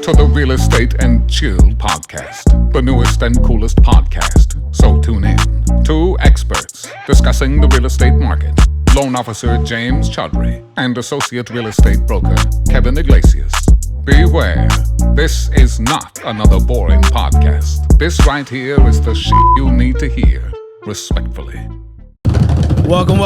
to the Real Estate and Chill podcast, the newest and coolest podcast. So tune in. Two experts discussing the real estate market. Loan officer James Chaudhry and associate real estate broker Kevin Iglesias. Beware, this is not another boring podcast. This right here is the shit you need to hear. Respectfully. Welcome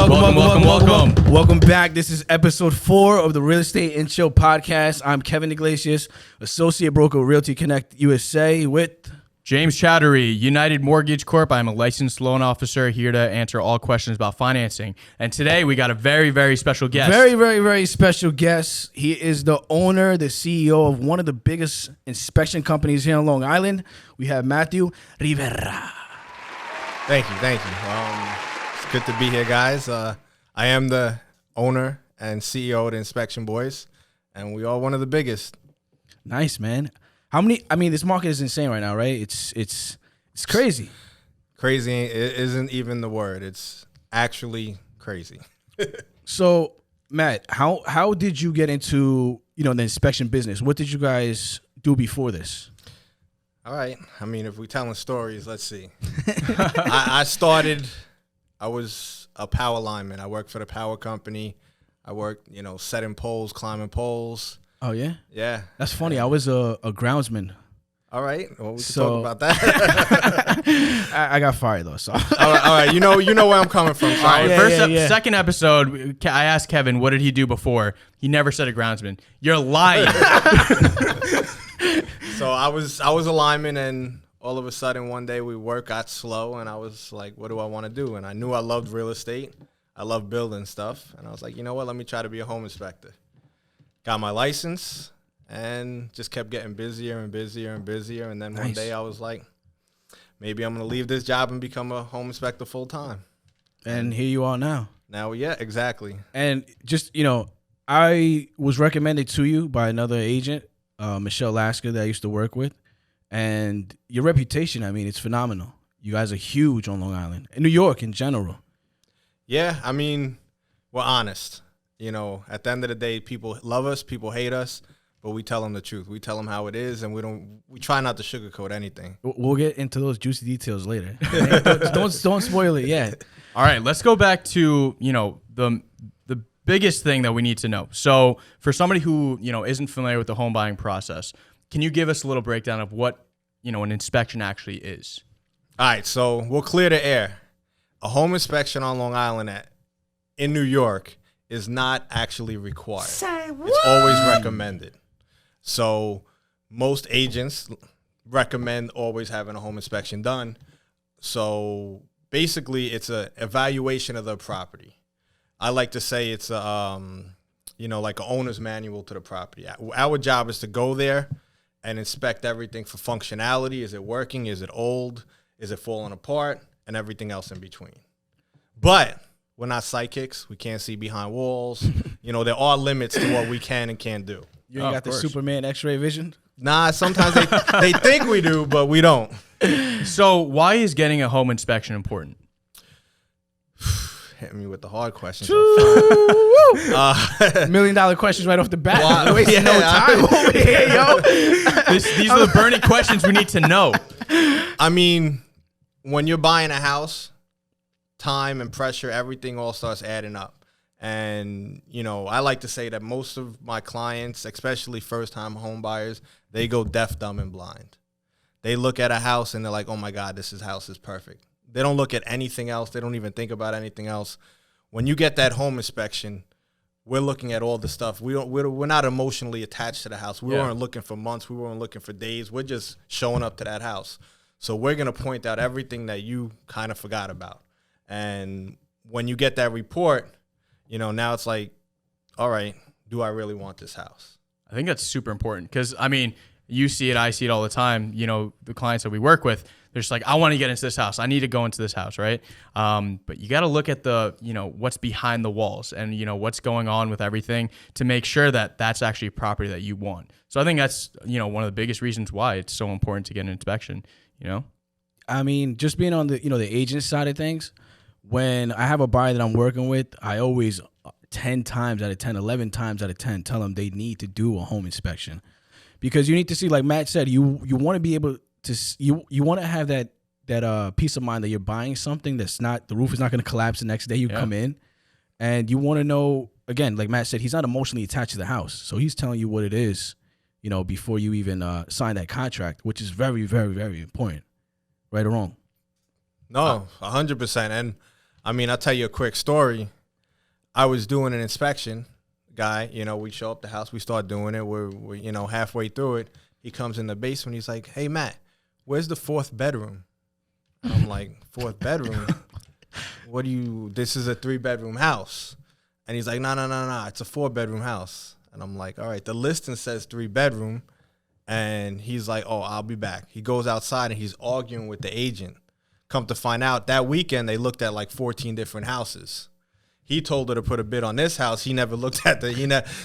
back. This is episode 4 of the Real Estate and Chill podcast. I'm Kevin Iglesias, associate broker with Realty Connect USA with James Chaudhry, United Mortgage Corp. I'm a licensed loan officer here to answer all questions about financing. And today we got a very, very special guest. Very special guest. He is the owner, the CEO of one of the biggest inspection companies here on Long Island. We have Matthew Rivera. Thank you. It's good to be here, guys. I am the owner and CEO of the Inspection Boys, and we are one of the biggest. Nice, man. How many? I mean, this market is insane right now, right? It's crazy. Crazy isn't even the word. It's actually crazy. So, Matt, how did you get into the inspection business? What did you guys do before this? All right. I mean, if we're telling stories, let's see. I was a power lineman. I worked for the power company. I worked, setting poles, climbing poles. Oh, yeah? Yeah. That's funny. I was a groundsman. All right. Well, we can talk about that. I got fired, though. So. All right. You know where I'm coming from. So. All right, second episode, I asked Kevin, what did he do before? He never said a groundsman. You're lying. So I was a lineman, and all of a sudden one day work got slow, and I was like, what do I want to do? And I knew I loved real estate. I love building stuff. And I was like, you know what? Let me try to be a home inspector. Got my license and just kept getting busier and busier and busier. And then one day I was like, maybe I'm going to leave this job and become a home inspector full time. And here you are now. Now, yeah, exactly. And just, I was recommended to you by another agent, Michelle Lasker, that I used to work with. And your reputation, I mean, it's phenomenal. You guys are huge on Long Island, in New York in general. Yeah, I mean, we're honest. At the end of the day, people love us, people hate us, but we tell them the truth. We tell them how it is, and we try not to sugarcoat anything. We'll get into those juicy details later. don't spoil it yet. All right, let's go back to, the biggest thing that we need to know. So for somebody who, isn't familiar with the home buying process, can you give us a little breakdown of what, an inspection actually is? All right, so we'll clear the air. A home inspection on Long Island in New York is not actually required. Say what? It's always recommended. So most agents recommend always having a home inspection done. So basically, it's an evaluation of the property. I like to say it's like an owner's manual to the property. Our job is to go there and inspect everything for functionality. Is it working? Is it old? Is it falling apart? And everything else in between. But we're not psychics. We can't see behind walls. There are limits to what we can and can't do. You ain't got the Superman X-ray vision? Nah, sometimes they think we do, but we don't. So why is getting a home inspection important? Hit me with the hard questions. $1 million questions right off the bat. No time over here, yo. These are the burning questions we need to know. I mean, when you're buying a house, time and pressure, everything all starts adding up. And, I like to say that most of my clients, especially first-time home buyers, they go deaf, dumb, and blind. They look at a house and they're like, oh, my God, this house is perfect. They don't look at anything else. They don't even think about anything else. When you get that home inspection, we're looking at all the stuff. We're not emotionally attached to the house. We weren't looking for months. We weren't looking for days. We're just showing up to that house. So we're going to point out everything that you kind of forgot about. And when you get that report, now it's like, all right, do I really want this house? I think that's super important because, I mean, you see it, I see it all the time. The clients that we work with, they're just like, I want to get into this house. I need to go into this house, right? But you got to look at the, what's behind the walls and, what's going on with everything to make sure that that's actually a property that you want. So I think that's, one of the biggest reasons why it's so important to get an inspection, I mean, just being on the, the agent side of things, when I have a buyer that I'm working with, I always 10 times out of 10, 11 times out of 10 tell them they need to do a home inspection. because you need to see, like Matt said, you want to be able to you want to have that peace of mind that you're buying something that's not, the roof is not going to collapse the next day you come in, and you want to know, again, like Matt said, he's not emotionally attached to the house, so he's telling you what it is, before you even sign that contract, which is very, very, very important. Right or wrong? No, 100%. And I mean, I'll tell you a quick story. I was doing an inspection, guy, we show up the house, we start doing it. We're halfway through it. He comes in the basement. He's like, "Hey, Matt, where's the 4th bedroom?" And I'm like, "4th bedroom? This is a 3-bedroom house." And he's like, No, it's a 4-bedroom house. And I'm like, all right, the listing says 3-bedroom. And he's like, "Oh, I'll be back." He goes outside and he's arguing with the agent. Come to find out, that weekend they looked at like 14 different houses. He told her to put a bid on this house. He never looked at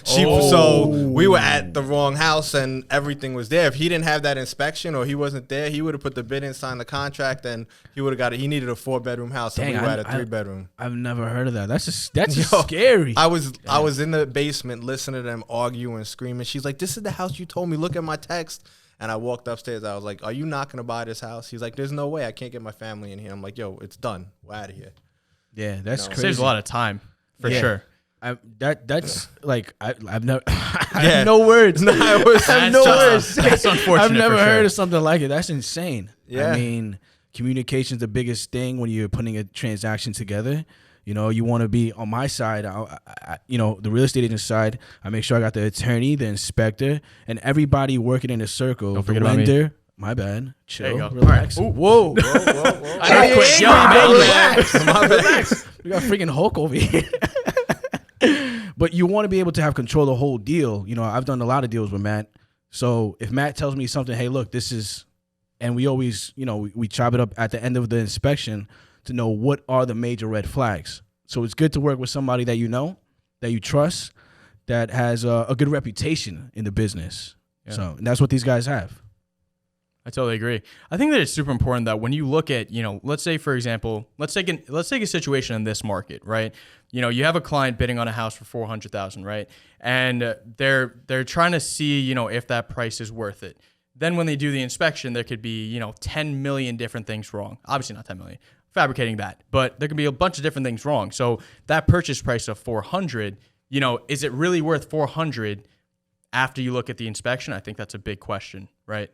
so we were at the wrong house and everything was there. If he didn't have that inspection or he wasn't there, he would have put the bid in, signed the contract, and he would have got it. He needed a 4-bedroom house, and we were at a 3-bedroom. I've never heard of that. That's scary. I was in the basement listening to them argue and screaming. She's like, "This is the house you told me. Look at my text." And I walked upstairs. I was like, "Are you not going to buy this house?" He's like, "There's no way. I can't get my family in here." I'm like, "Yo, it's done. We're out of here." Yeah, that's crazy. Saves a lot of time, for sure. That's like I've never I have no words. No, I have no words. That's unfortunate. I've never for sure. heard of something like it. That's insane. Yeah. I mean, communication's the biggest thing when you're putting a transaction together. You want to be on my side. The real estate agent side. I make sure I got the attorney, the inspector, and everybody working in a circle. Don't the forget about me. lender. My bad. There you Chill. go. Relax. All right. Whoa. I know you quit yelling, man. Relax. We got freaking Hulk over here. But you want to be able to have control of the whole deal. I've done a lot of deals with Matt. So if Matt tells me something, hey, look, this is, and we always, we chop it up at the end of the inspection to know what are the major red flags. So it's good to work with somebody that that you trust, that has a good reputation in the business. Yeah. So and that's what these guys have. I totally agree. I think that it's super important that when you look at, let's say, for example, let's take a situation in this market, right? You have a client bidding on a house for $400,000, right? And they're trying to see, if that price is worth it. Then when they do the inspection, there could be, 10 million different things wrong. Obviously not 10 million, fabricating that, but there could be a bunch of different things wrong. So that purchase price of 400, is it really worth 400 after you look at the inspection? I think that's a big question, right?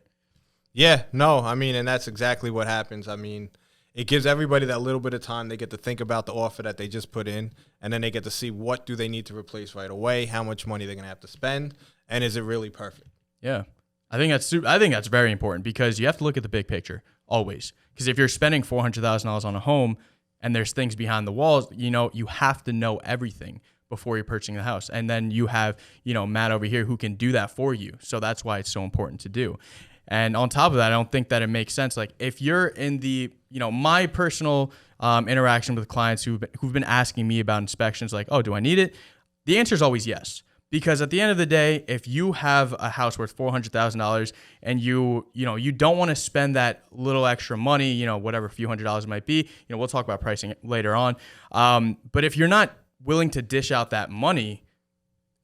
Yeah, no, I mean, and that's exactly what happens. I mean, it gives everybody that little bit of time. They get to think about the offer that they just put in, and then they get to see what do they need to replace right away, how much money they're going to have to spend, and is it really perfect? Yeah. I think that's very important because you have to look at the big picture always. Because if you're spending $400,000 on a home and there's things behind the walls, you have to know everything before you're purchasing the house. And then you have, Matt over here who can do that for you. So that's why it's so important to do. And on top of that, I don't think that it makes sense. Like if you're in the, my personal interaction with clients who've been asking me about inspections, like, "Oh, do I need it?" The answer is always yes. Because at the end of the day, if you have a house worth $400,000 and you don't want to spend that little extra money, whatever, a few $100s might be, we'll talk about pricing later on. But if you're not willing to dish out that money,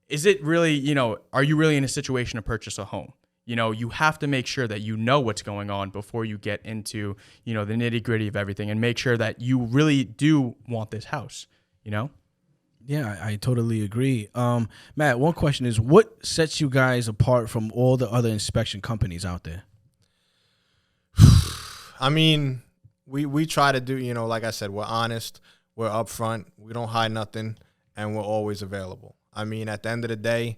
is it really, are you really in a situation to purchase a home? You have to make sure that you know what's going on before you get into, the nitty gritty of everything, and make sure that you really do want this house, Yeah, I totally agree. Matt, one question is, what sets you guys apart from all the other inspection companies out there? I mean, we try to do, like I said, we're honest, we're upfront, we don't hide nothing, and we're always available. I mean, at the end of the day,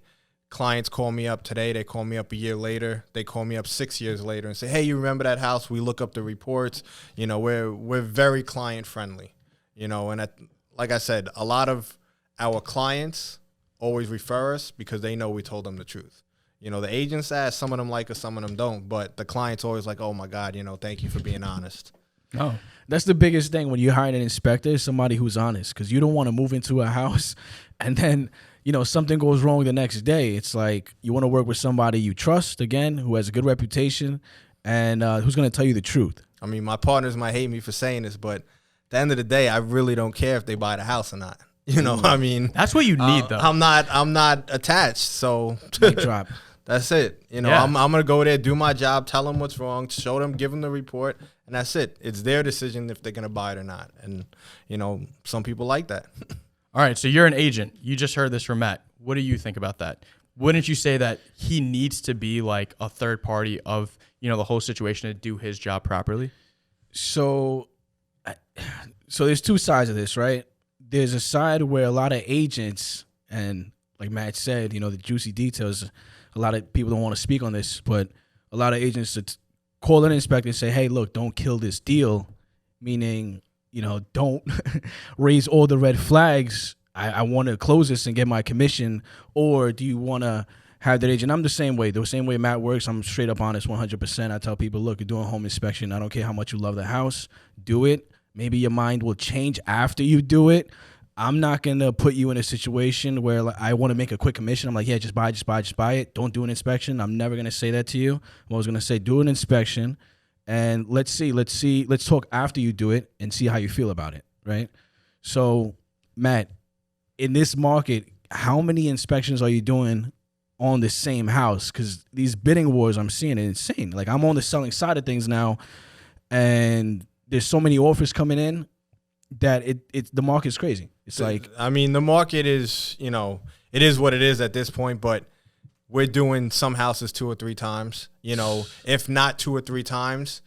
clients call me up today, they call me up a year later, they call me up 6 years later and say, "Hey, you remember that house?" We look up the reports. We're very client friendly, and like I said, a lot of our clients always refer us because they know we told them the truth. The agents ask, some of them like us, some of them don't, but the client's always like, "Oh my God, thank you for being honest." Oh, that's the biggest thing when you hire an inspector, somebody who's honest, because you don't want to move into a house and then something goes wrong the next day. It's like you want to work with somebody you trust, again, who has a good reputation and who's going to tell you the truth. I mean, my partners might hate me for saying this, but at the end of the day, I really don't care if they buy the house or not. I mean, that's what you need, though. I'm not attached, so Mic drop. That's it. You know, Yeah. I'm going to go there, do my job, tell them what's wrong, show them, give them the report, and that's it. It's their decision if they're going to buy it or not. And, you know, some people like that. All right, so you're an agent. You just heard this from Matt. What do you think about that? Wouldn't you say that he needs to be like a third party of, you know, the whole situation to do his job properly? So there's two sides of this, right? There's a side where a lot of agents, and like Matt said, you know, the juicy details, a lot of people don't want to speak on this, but a lot of agents that call an inspector and say, hey, look, don't kill this deal, meaning, you know, don't raise all the red flags. I want to close this and get my commission, or do you want to have that agent? I'm the same way Matt works. I'm straight up honest 100%. I tell people, look, you're doing a home inspection. I don't care how much you love the house. Do it. Maybe your mind will change after you do it. I'm not going to put you in a situation where like, I want to make a quick commission. I'm like, yeah, just buy it. Don't do an inspection. I'm never going to say that to you. I'm always going to say, do an inspection and let's talk after you do it and see how you feel about it, right? So, Matt, in this market, how many inspections are you doing on the same house? Because these bidding wars I'm seeing are insane. Like, I'm on the selling side of things now, and there's so many offers coming in that the market's crazy. It's like, I mean, the market is, you know, it is what it is at this point, but we're doing some houses 2 or 3 times. You know, if not 2 or 3 times,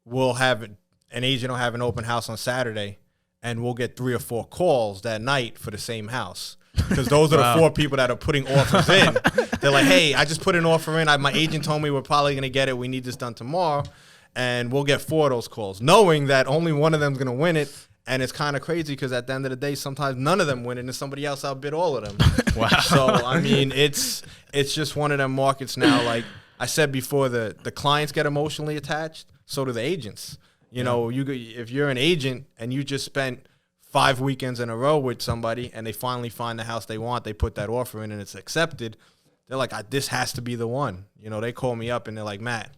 we'll have an agent will have an open house on Saturday, and we'll get 3 or 4 calls that night for the same house. Because those are the 4 people that are putting offers in. They're like, hey, I just put an offer in. My agent told me we're probably going to get it. We need this done tomorrow. And we'll get 4 of those calls, knowing that only one of them is going to win it. And it's kind of crazy because at the end of the day, sometimes none of them win, and somebody else outbid all of them. Wow. So, I mean, it's just one of them markets now. Like I said before, the clients get emotionally attached. So do the agents. You know, if you're an agent and you just spent 5 weekends in a row with somebody and they finally find the house they want, they put that offer in and it's accepted, they're like, this has to be the one. You know, they call me up and they're like, Matt,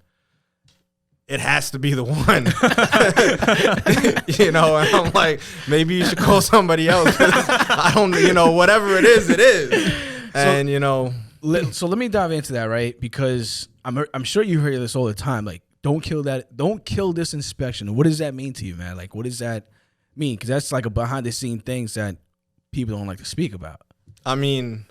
it has to be the one. You know, and I'm like, maybe you should call somebody else. I don't, you know, whatever it is, it is. And, you know. So let me dive into that, right? Because I'm sure you hear this all the time. Like, don't kill this inspection. What does that mean to you, man? Like, what does that mean? Because that's like a behind the scene things that people don't like to speak about. I mean,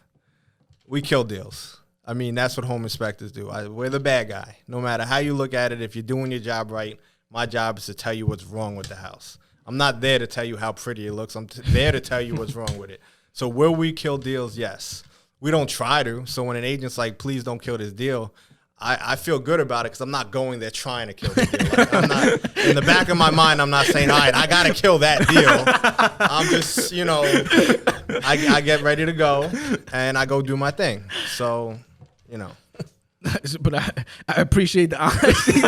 we kill deals. I mean, that's what home inspectors do. We're the bad guy. No matter how you look at it, if you're doing your job right, my job is to tell you what's wrong with the house. I'm not there to tell you how pretty it looks. I'm there to tell you what's wrong with it. So will we kill deals? Yes. We don't try to. So when an agent's like, please don't kill this deal, I feel good about it because I'm not going there trying to kill the deal. Like, I'm not, in the back of my mind, I'm not saying, all right, I got to kill that deal. I'm just, you know, I get ready to go and I go do my thing. So, you know. But I appreciate the honesty.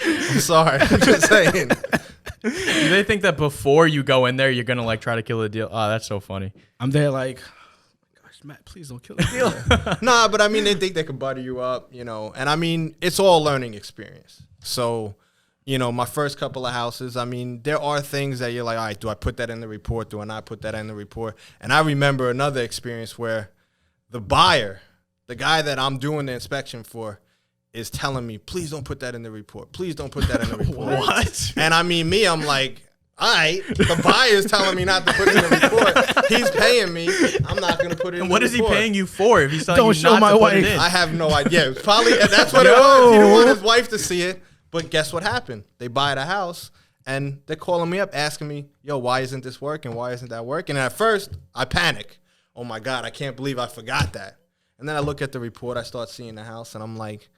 I'm sorry. I'm just saying. Do they think that before you go in there, you're going to like try to kill the deal? Oh, that's so funny. I'm there like, Matt, please don't kill the deal. Nah, but I mean, they think they can butter you up, you know. And I mean, it's all learning experience. So, you know, my first couple of houses, I mean, there are things that you're like, all right, do I put that in the report? Do I not put that in the report? And I remember another experience where the buyer, the guy that I'm doing the inspection for, is telling me, please don't put that in the report. Please don't put that in the report. What? And I mean, I'm like, all right, the buyer's telling me not to put it in the report. He's paying me. I'm not going to put it in the report. And what is he paying you for if he's telling Don't you show not my to put wife. it in? I have no idea. Probably that's what it was. He didn't want his wife to see it. But guess what happened? They buy the house, and they're calling me up asking me, yo, why isn't this working? Why isn't that working? And at first, I panic. Oh, my God, I can't believe I forgot that. And then I look at the report. I start seeing the house, and I'm like,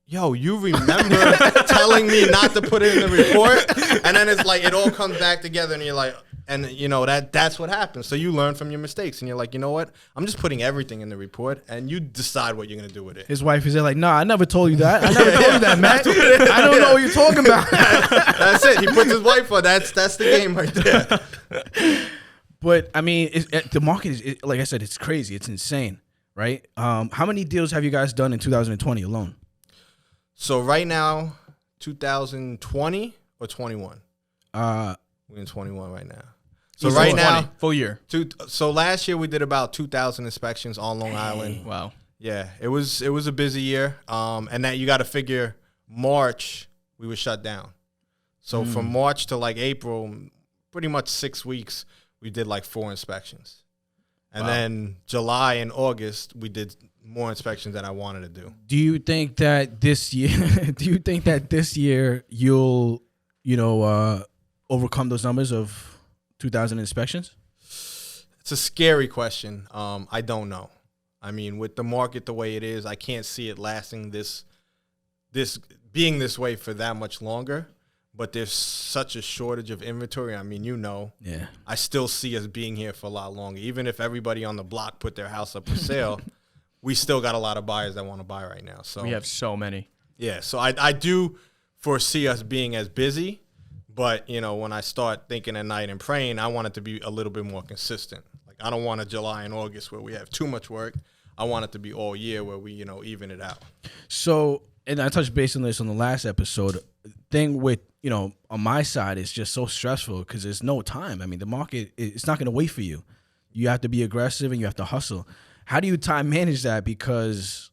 yo, you remember telling me not to put it in the report? And then it's like it all comes back together, and you're like, and you know that's what happens. So you learn from your mistakes, and you're like, you know what? I'm just putting everything in the report, and you decide what you're gonna do with it. His wife is there like, nah, I never told you that. I never told you that, Matt. I don't know what you're talking about. That's it. He puts his wife on. That's the game right there. But I mean, the market is like I said, it's crazy. It's insane, right? How many deals have you guys done in 2020 alone? So right now, 2020 or 21? We're in 21 right now. So right now, full year. so last year we did about 2,000 inspections on Long Island. Wow. Yeah, it was a busy year. And that you got to figure March we were shut down. So from March to like April, pretty much 6 weeks, we did like 4 inspections. And then July and August, we did more inspections than I wanted to do. Do you think that this year, you'll, overcome those numbers of 2,000 inspections? It's a scary question. I don't know. I mean, with the market the way it is, I can't see it lasting this being this way for that much longer. But there's such a shortage of inventory. I mean, Yeah. I still see us being here for a lot longer. Even if everybody on the block put their house up for sale, we still got a lot of buyers that want to buy right now. So We have so many. yeah, so I do foresee us being as busy, but when I start thinking at night and praying, I want it to be a little bit more consistent. Like I don't want a July and August where we have too much work. I want it to be all year where we even it out. So, and I touched base on this on the last episode. Thing with on my side, it's just so stressful because there's no time. I mean, the market, it's not going to wait for you. You have to be aggressive and you have to hustle. How do you time manage that? Because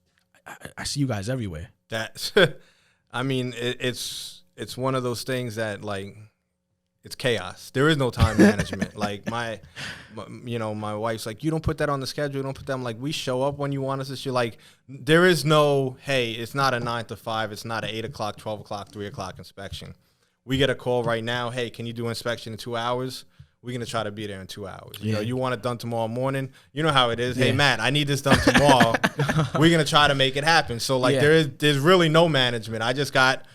I see you guys everywhere. That, I mean, it's one of those things that like it's chaos. There is no time management. Like my wife's like, you don't put that on the schedule. You don't put that. I'm like, we show up when you want us to. She's like, there is no, hey, it's not a 9 to 5. It's not an 8 o'clock, 12 o'clock, 3 o'clock inspection. We get a call right now. Hey, can you do inspection in 2 hours? We're going to try to be there in 2 hours. You want it done tomorrow morning. You know how it is. Hey, Matt, I need this done tomorrow. We're going to try to make it happen. So, like, there's really no management. I just got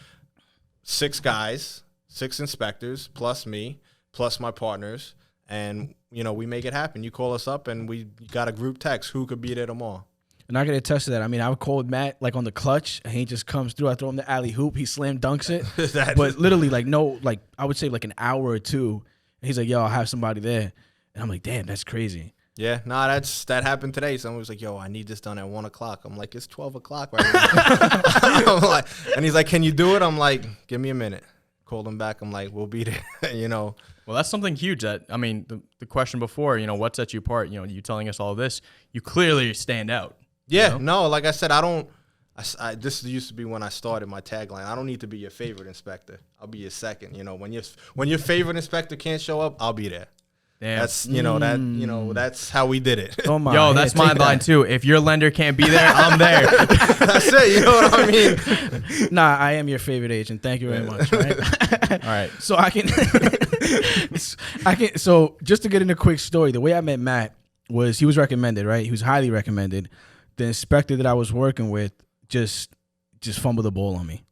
6 guys, 6 inspectors, plus me, plus my partners. And, we make it happen. You call us up, and we got a group text. Who could be there tomorrow? And I can attest to that. I mean, I called Matt like on the clutch, and he just comes through. I throw him the alley hoop. He slam dunks it. But literally, I would say like an hour or two. And he's like, yo, I'll have somebody there. And I'm like, damn, that's crazy. Yeah, that happened today. Someone was like, yo, I need this done at 1 o'clock. I'm like, it's 12 o'clock right now. And he's like, can you do it? I'm like, give me a minute. Called him back. I'm like, we'll be there, Well, that's something huge. That I mean, the question before, what sets you apart? You telling us all this, you clearly stand out. Yeah, no, like I said, this used to be when I started my tagline. I don't need to be your favorite inspector. I'll be your second. When your favorite inspector can't show up, I'll be there. Damn. That's that's how we did it. Oh my, yo, that's my line too. If your lender can't be there, I'm there. That's it. You know what I mean? Nah, I am your favorite agent. Thank you very much. Right? All right. So So just to get into a quick story, the way I met Matt was he was recommended, right? He was highly recommended. The inspector that I was working with just fumbled the ball on me,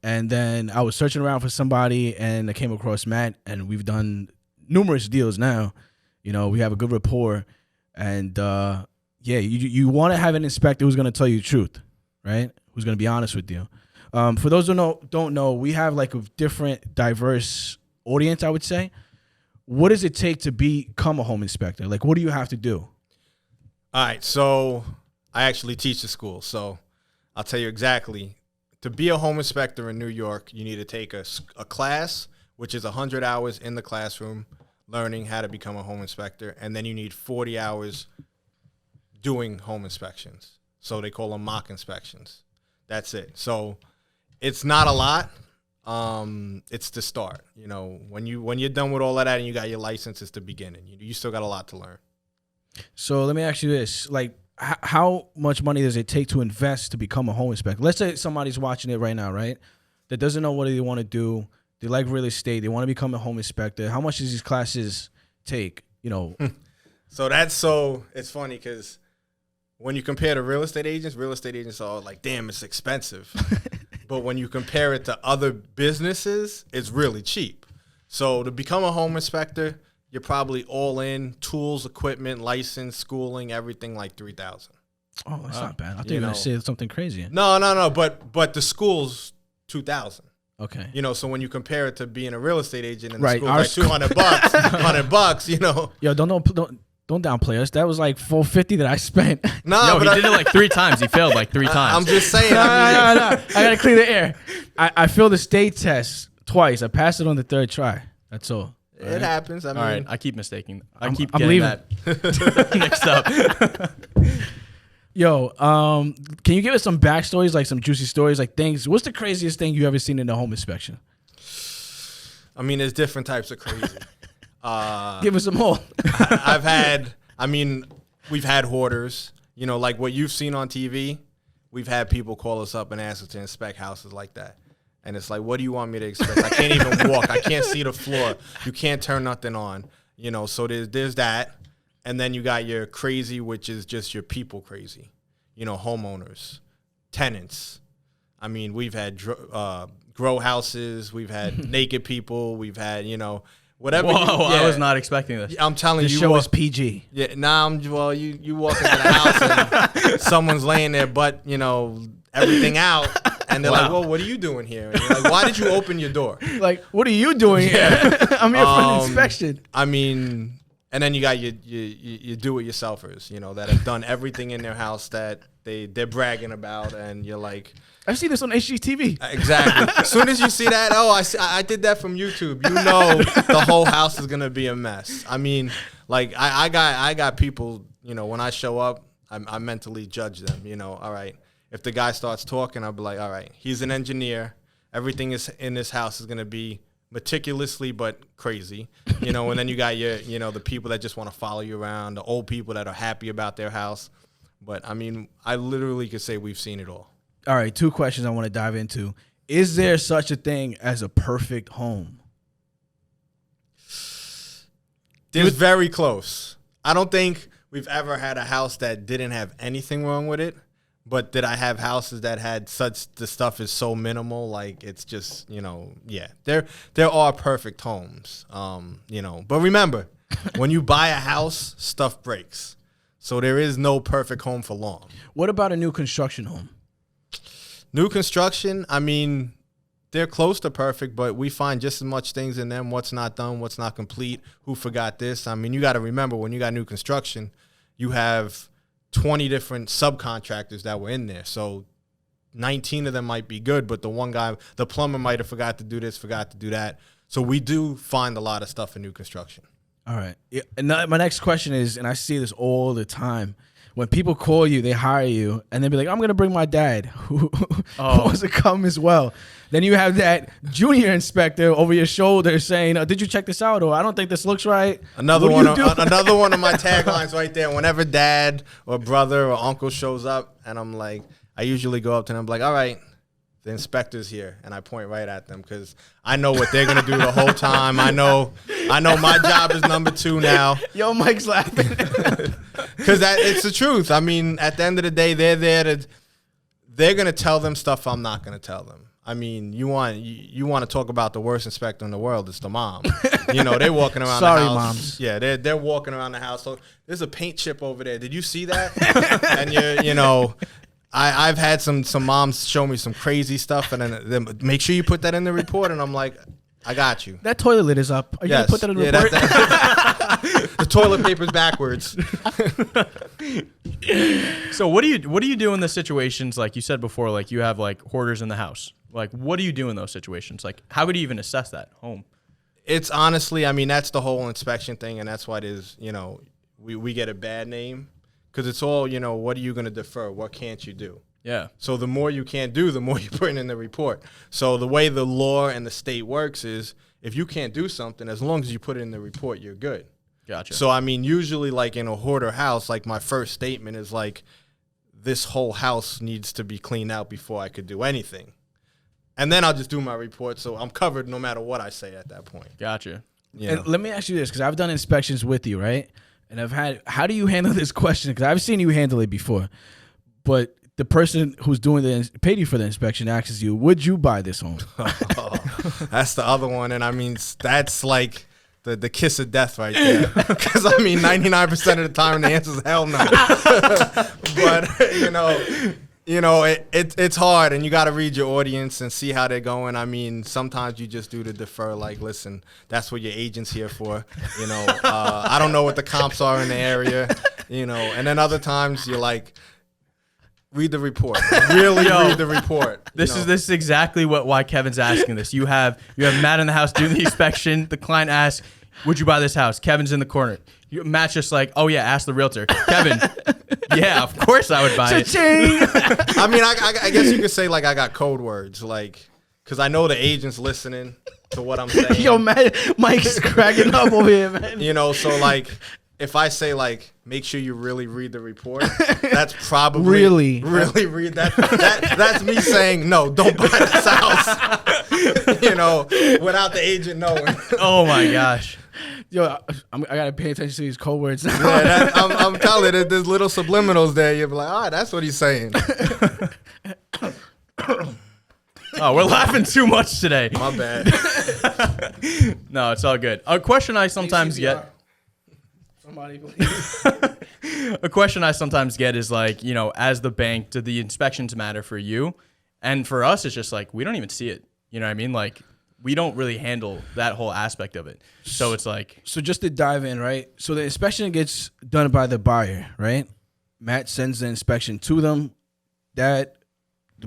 And then I was searching around for somebody, and I came across Matt, and we've done numerous deals now. We have a good rapport, and you want to have an inspector who's going to tell you the truth, right? Who's going to be honest with you. For those who don't know, we have like a different, diverse audience, I would say. What does it take to become a home inspector? Like, what do you have to do? All right, so I actually teach the school, so I'll tell you exactly. To be a home inspector in New York, you need to take a class, which is 100 hours in the classroom, learning how to become a home inspector, and then you need 40 hours doing home inspections. So they call them mock inspections. That's it. So it's not a lot. It's the start. When you're done with all of that and you got your license, it's the beginning. You still got a lot to learn. So let me ask you this: like, how much money does it take to invest to become a home inspector? Let's say somebody's watching it right now, right? That doesn't know what they want to do. They like real estate. They want to become a home inspector. How much does these classes take? So it's funny because when you compare to real estate agents are like, damn, it's expensive. But when you compare it to other businesses, it's really cheap. So to become a home inspector, you're probably all in, tools, equipment, license, schooling, everything like $3,000. Oh, that's not bad. I thought you were going to say something crazy. No. But the school's $2,000. Okay. So when you compare it to being a real estate agent and right. the school's like $200, $100, Yo, don't downplay us. That was like $450 that I spent. No, he did it like 3 times. He failed like 3 times. I'm just saying. No. I gotta clear the air. I failed the state test twice. I passed it on the 3rd try. That's all. It happens. I mean, all right, I keep mistaking. I keep I'm getting leaving. that mixed up. Yo, can you give us some backstories, like some juicy stories, like things? What's the craziest thing you ever seen in a home inspection? I mean, there's different types of crazy. Give us some more. We've had hoarders, you know, like what you've seen on TV. We've had people call us up and ask us to inspect houses like that. And it's like, what do you want me to expect? I can't even walk. I can't see the floor. You can't turn nothing on. You know, so there's that. And then you got your crazy, which is just your people crazy. You know, homeowners, tenants. I mean, we've had grow houses. We've had naked people. We've had, you know, whatever. Whoa, I was not expecting this. I'm telling The you. show is PG. Yeah, you walk into the house and someone's laying there, but, you know, everything out. And they're like, well, what are you doing here? And you're like, why did you open your door? Like, what are you doing here? I'm here for an inspection. I mean, and then you got your do-it-yourselfers, you know, that have done everything in their house that they're bragging about, and you're like, I've seen this on HGTV. exactly. As soon as you see that, I did that from YouTube. You know, the whole house is gonna be a mess. I mean, like I got people, you know, when I show up, I mentally judge them. You know, all right. If the guy starts talking, I'll be like, all right, he's an engineer. Everything is in this house is gonna be meticulously but crazy, you know. And then you got the people that just want to follow you around, the old people that are happy about their house. But I mean, I literally could say we've seen it all. All right, 2 questions I want to dive into. Is there such a thing as a perfect home? There's very close. I don't think we've ever had a house that didn't have anything wrong with it. But did I have houses that had the stuff is so minimal, like it's just, you know, yeah. There are perfect homes, you know. But remember, when you buy a house, stuff breaks. So there is no perfect home for long. What about a new construction home? New construction, I mean, they're close to perfect, but we find just as much things in them, what's not done, what's not complete, who forgot this. I mean, you got to remember, when you got new construction, you have 20 different subcontractors that were in there. So 19 of them might be good, but the one guy, the plumber, might have forgot to do this, forgot to do that. So we do find a lot of stuff in new construction. All right. Yeah, and my next question is, and I see this all the time, when people call you, they hire you, and they be like, I'm going to bring my dad, who wants to come as well. Then you have that junior inspector over your shoulder saying, did you check this out? Or I don't think this looks right. Another one of my taglines right there. Whenever dad or brother or uncle shows up, and I'm like, I usually go up to them, like, all right, the inspector's here, and I point right at them because I know what they're gonna do the whole time. I know my job is number 2 now. Yo, Mike's laughing. Because it's the truth. I mean, at the end of the day, they're gonna tell them stuff I'm not gonna tell them. I mean, you want to talk about the worst inspector in the world? It's the mom. You know, they're walking around Sorry, the house. moms. Yeah, they're walking around the house. So there's a paint chip over there. Did you see that? And you know. I've had some moms show me some crazy stuff, and then make sure you put that in the report. And I'm like, I got you. That toilet lid is up. Are you going to put that in the report? The toilet paper's backwards. So what do you do in the situations, like you said before, like you have like hoarders in the house? Like, what do you do in those situations? Like, how could you even assess that home? It's honestly, I mean, that's the whole inspection thing, and that's why it is, you know, we get a bad name. Because it's all, you know, what are you going to defer? What can't you do? Yeah. So the more you can't do, the more you put in the report. So the way the law and the state works is if you can't do something, as long as you put it in the report, you're good. Gotcha. So, I mean, usually like in a hoarder house, like my first statement is like, this whole house needs to be cleaned out before I could do anything. And then I'll just do my report. So I'm covered no matter what I say at that point. Gotcha. You know? And let me ask you this, because I've done inspections with you, right? And how do you handle this question? Because I've seen you handle it before. But the person who's paid you for the inspection asks you, would you buy this home? That's the other one. And I mean, that's like the kiss of death right there. Because I mean, 99% of the time the answer is hell no. But, you know, it's hard, and you got to read your audience and see how they're going. I mean, sometimes you just do to defer, like, listen, that's what your agent's here for. You know, I don't know what the comps are in the area, you know. And then other times you're like, read the report. Really read the report. This is exactly why Kevin's asking this. You have Matt in the house doing the inspection. The client asks, would you buy this house? Kevin's in the corner. Matt's just like, oh yeah, ask the realtor. Kevin, yeah, of course I would buy it. I mean, I guess you could say like I got code words, like, because I know the agent's listening to what I'm saying. Yo, man, Mike's cracking up over here, man. You know, so like if I say like, make sure you really read the report, that's probably really read that. That's me saying no, don't buy this house. You know, without the agent knowing. Oh my gosh. Yo, I gotta pay attention to these code words now. Yeah, I'm telling you, there's little subliminals there. You'll be like, oh, that's what he's saying. Oh, we're laughing too much today. My bad. No, it's all good. A question I sometimes get. Somebody please. A question I sometimes get is like, you know, as the bank, do the inspections matter for you? And for us, it's just like, we don't even see it. You know what I mean? Like, we don't really handle that whole aspect of it. So it's like. So just to dive in, right? So the inspection gets done by the buyer, right? Matt sends the inspection to them. The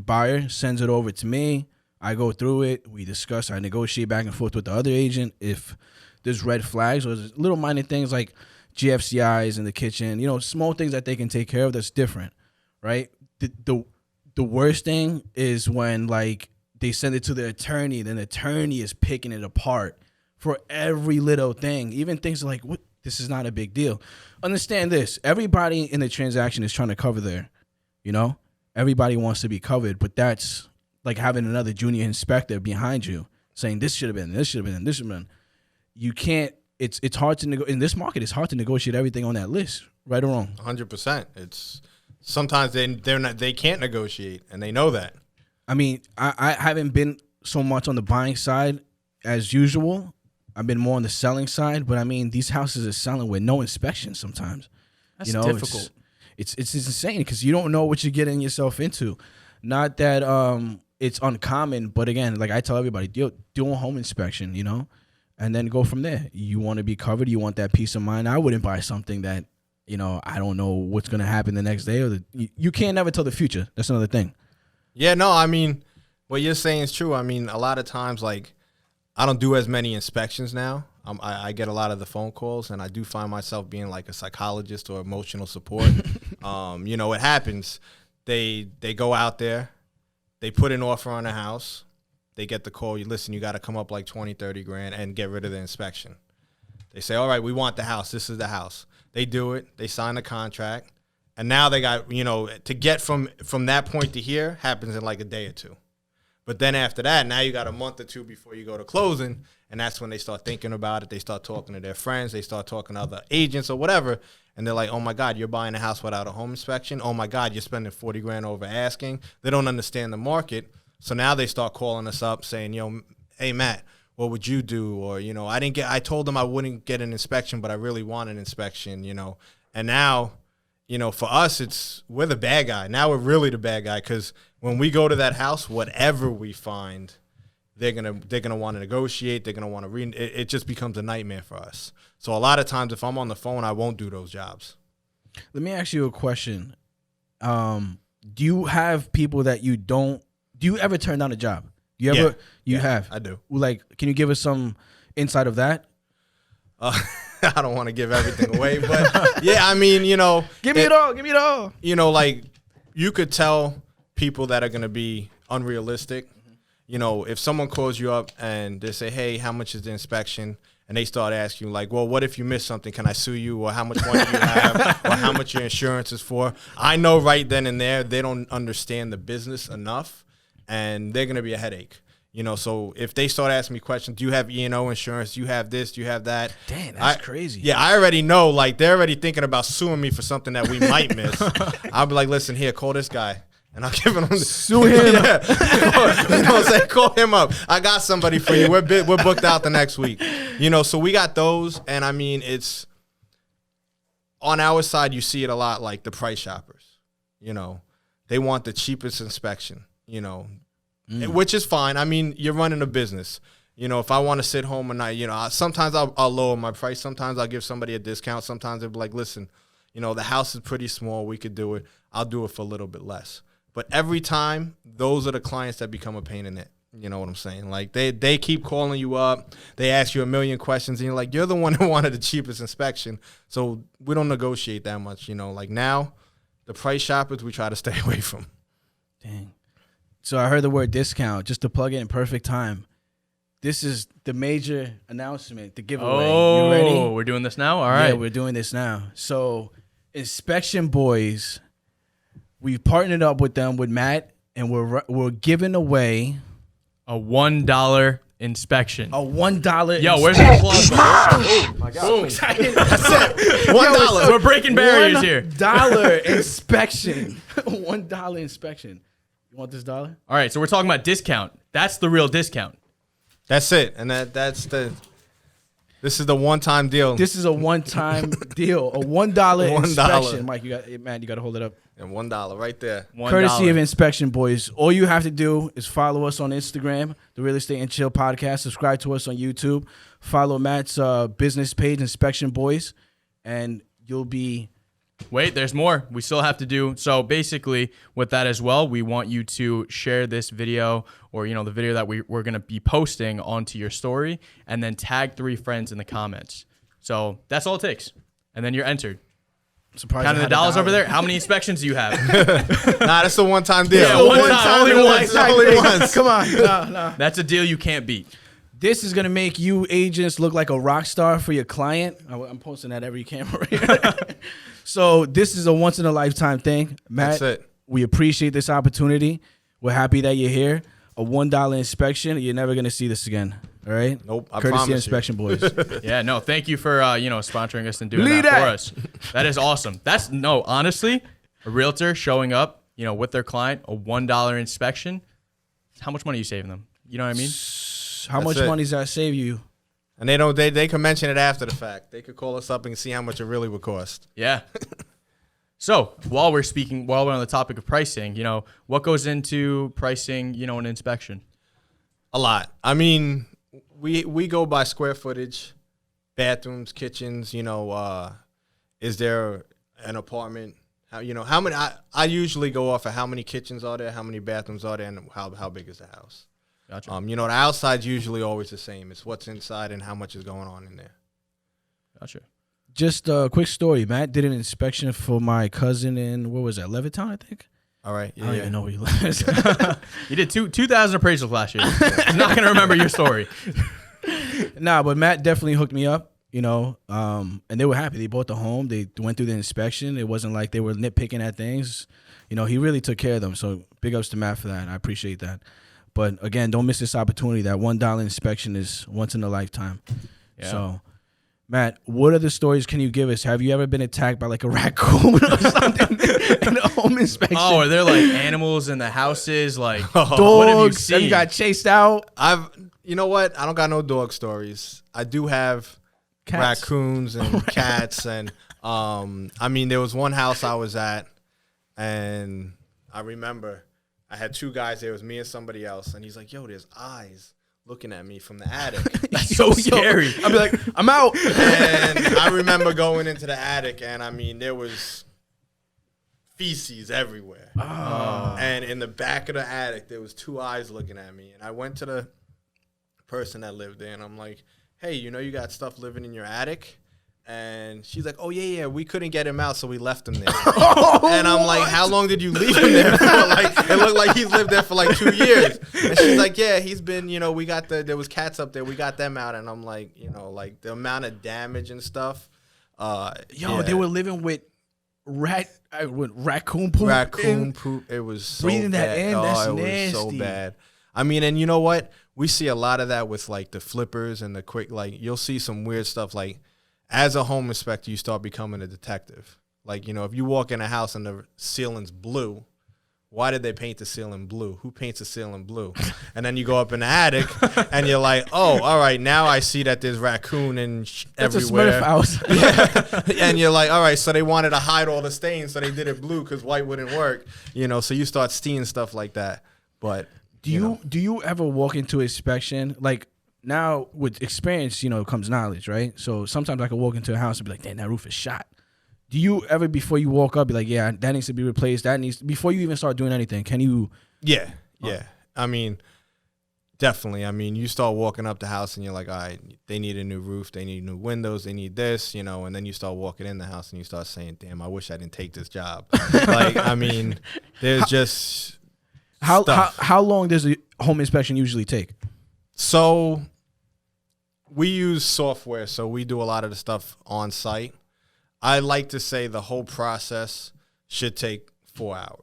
buyer sends it over to me. I go through it. We discuss. I negotiate back and forth with the other agent. If there's red flags or there's little minor things like GFCIs in the kitchen, you know, small things that they can take care of, that's different, right? The worst thing is when, like, they send it to the attorney, then the attorney is picking it apart for every little thing. Even things like, what? This is not a big deal. Understand this. Everybody in the transaction is trying to cover their, you know? Everybody wants to be covered, but that's like having another junior inspector behind you saying this should have been, this should have been, and this should have been. You can't, it's hard to in this market, it's hard to negotiate everything on that list, right or wrong. 100%. It's sometimes they can't negotiate, and they know that. I mean, I haven't been so much on the buying side as usual. I've been more on the selling side, but I mean, these houses are selling with no inspection sometimes. That's difficult. It's insane because you don't know what you're getting yourself into. Not that it's uncommon, but again, like I tell everybody, do a home inspection, you know, and then go from there. You want to be covered. You want that peace of mind. I wouldn't buy something that, you know, I don't know what's going to happen the next day. You can't never tell the future. That's another thing. Yeah, no, I mean, what you're saying is true. I mean, a lot of times, like, I don't do as many inspections now. I get a lot of the phone calls, and I do find myself being like a psychologist or emotional support. You know, it happens. They go out there, they put an offer on a house, they get the call, you listen, you got to come up like 20, 30 grand and get rid of the inspection. They say, all right, we want the house. This is the house. They do it. They sign the contract. And now they got, you know, to get from that point to here happens in like a day or two. But then after that, now you got a month or two before you go to closing, and that's when they start thinking about it. They start talking to their friends. They start talking to other agents or whatever, and they're like, oh, my God, you're buying a house without a home inspection? Oh, my God, you're spending 40 grand over asking? They don't understand the market. So now they start calling us up saying, you know, hey, Matt, what would you do? Or, you know, I told them I wouldn't get an inspection, but I really want an inspection, you know. And now, you know, for us, we're the bad guy. Now we're really the bad guy because when we go to that house, whatever we find, they're gonna want to negotiate. They're gonna want to read. It just becomes a nightmare for us. So a lot of times, if I'm on the phone, I won't do those jobs. Let me ask you a question. Do you have people that you don't? Do you ever turn down a job? You ever? You have. I do. Like, can you give us some insight of that? I don't want to give everything away, but yeah, I mean, you know, give me it all. Give me it all. You know, like you could tell people that are going to be unrealistic. You know, if someone calls you up and they say, hey, how much is the inspection? And they start asking you like, well, what if you miss something? Can I sue you? Or how much money do you have? Or how much your insurance is for? I know right then and there, they don't understand the business enough and they're going to be a headache. You know, so if they start asking me questions, do you have E&O insurance? Do you have this? Do you have that? Damn, that's crazy. Yeah, I already know. Like, they're already thinking about suing me for something that we might miss. I'll be like, listen, here, call this guy. And I'll give him sue him. Yeah. You know what I'm saying? Call him up. I got somebody for you. We're booked out the next week. You know, so we got those. And, I mean, it's on our side, you see it a lot like the price shoppers. You know, they want the cheapest inspection, you know. Which is fine. I mean, you're running a business. You know, if I want to sit home and sometimes I'll lower my price. Sometimes I'll give somebody a discount. Sometimes they'll be like, listen, you know, the house is pretty small. We could do it. I'll do it for a little bit less. But every time, those are the clients that become a pain in You know what I'm saying? Like they keep calling you up. They ask you a million questions, and you're like, you're the one who wanted the cheapest inspection. So we don't negotiate that much. You know, like now, the price shoppers we try to stay away from. Dang. So I heard the word discount. Just to plug it in perfect time. This is the major announcement, the giveaway. Oh, you ready? we're doing this now? All right. Yeah, we're doing this now. So Inspection Boys, we've partnered up with them, with Matt, and we're giving away a $1 inspection. a $1. Yo, where's the applause? Oh my God! Boom. That's it. $1. We're breaking barriers here. $1 inspection. $1 inspection. You want this dollar? All right, so we're talking about discount. That's the real discount. That's it, and that's the. This is the one-time deal. This is a one-time deal. A $1 inspection. Mike, you got to hold it up. And $1 right there. Courtesy of Inspection Boys. All you have to do is follow us on Instagram, the Real Estate and Chill Podcast. Subscribe to us on YouTube. Follow Matt's business page, Inspection Boys, and you'll be. Wait, there's more. We still have to do. So basically, with that as well, we want you to share this video, or the video that we're going to be posting onto your story, and then tag 3 friends in the comments. So that's all it takes, and then you're entered. Surprised Counting the dollars over there. How many inspections do you have? Nah, that's a one-time deal. Yeah, one time, only once. Come on. No. That's a deal you can't beat. This is going to make you agents look like a rock star for your client. I'm posting that every camera. So this is a once-in-a-lifetime thing. Matt, That's it. We appreciate this opportunity. We're happy that you're here. A $1 inspection. You're never going to see this again. All right? Nope, I Courtesy promise Inspection you. Boys. Yeah, no, thank you for sponsoring us and doing Believe that for that. us. That is awesome. Honestly, a realtor showing up, with their client, a $1 inspection. How much money are you saving them? You know what I mean? How much money does that save you? And they can mention it after the fact. They could call us up and see how much it really would cost. Yeah. So while we're on the topic of pricing, what goes into pricing, an inspection? A lot. I mean, we go by square footage, bathrooms, kitchens. Is there an apartment? How many? I usually go off of how many kitchens are there, how many bathrooms are there, and how big is the house. Gotcha. The outside's usually always the same. It's what's inside and how much is going on in there. Gotcha. Just a quick story. Matt did an inspection for my cousin in, what was that, Levittown, I think? All right. Yeah, I don't even know where he lives. You did 2,000 appraisals last year. I'm not going to remember your story. Nah, but Matt definitely hooked me up, and they were happy. They bought the home. They went through the inspection. It wasn't like they were nitpicking at things. He really took care of them. So big ups to Matt for that. I appreciate that. But again, don't miss this opportunity. That $1 inspection is once in a lifetime. Yeah. So, Matt, what other stories can you give us? Have you ever been attacked by like a raccoon or something in a home inspection? Oh, are there like animals in the houses? Like dogs? what have you seen? Have you got chased out? You know what? I don't got no dog stories. I do have Cats. raccoons and cats, and there was one house I was at, and I remember I had 2 guys there. It was me and somebody else, and he's like, "Yo, there's eyes looking at me from the attic." That's so scary. I'd be like, I'm out. And I remember going into the attic, and there was feces everywhere. Oh. And in the back of the attic, there was 2 eyes looking at me. And I went to the person that lived there, and I'm like, "Hey, you got stuff living in your attic?" And she's like, "Oh, yeah, we couldn't get him out, so we left him there." And I'm like, "How long did you leave him there for?" It looked like he's lived there for like 2 years. And she's like, "Yeah, he's been, there was cats up there. We got them out." And I'm like, the amount of damage and stuff. They were living with raccoon poop. Raccoon poop. It was so breathing bad. that in. That's it nasty. was so bad. And you know what? We see a lot of that with like the flippers and the quick, you'll see some weird stuff. Like, as a home inspector, you start becoming a detective. Like, if you walk in a house and the ceiling's blue, why did they paint the ceiling blue? Who paints the ceiling blue? And then you go up in the attic and you're like, oh, all right, now I see that there's raccoon everywhere. That's a Smurf house. Yeah. And you're like, all right, so they wanted to hide all the stains, so they did it blue because white wouldn't work. So you start seeing stuff like that. But do you ever walk into inspection like? Now, with experience, comes knowledge, right? So sometimes I could walk into a house and be like, damn, that roof is shot. Do you ever, before you walk up, be like, yeah, that needs to be replaced, before you even start doing anything, can you? Yeah. Definitely. I mean, you start walking up the house and you're like, all right, they need a new roof, they need new windows, they need this, you know, and then you start walking in the house and you start saying, damn, I wish I didn't take this job. Like, I mean, there's just How long does a home inspection usually take? So we use software, so we do a lot of the stuff on site. I like to say the whole process should take 4 hours.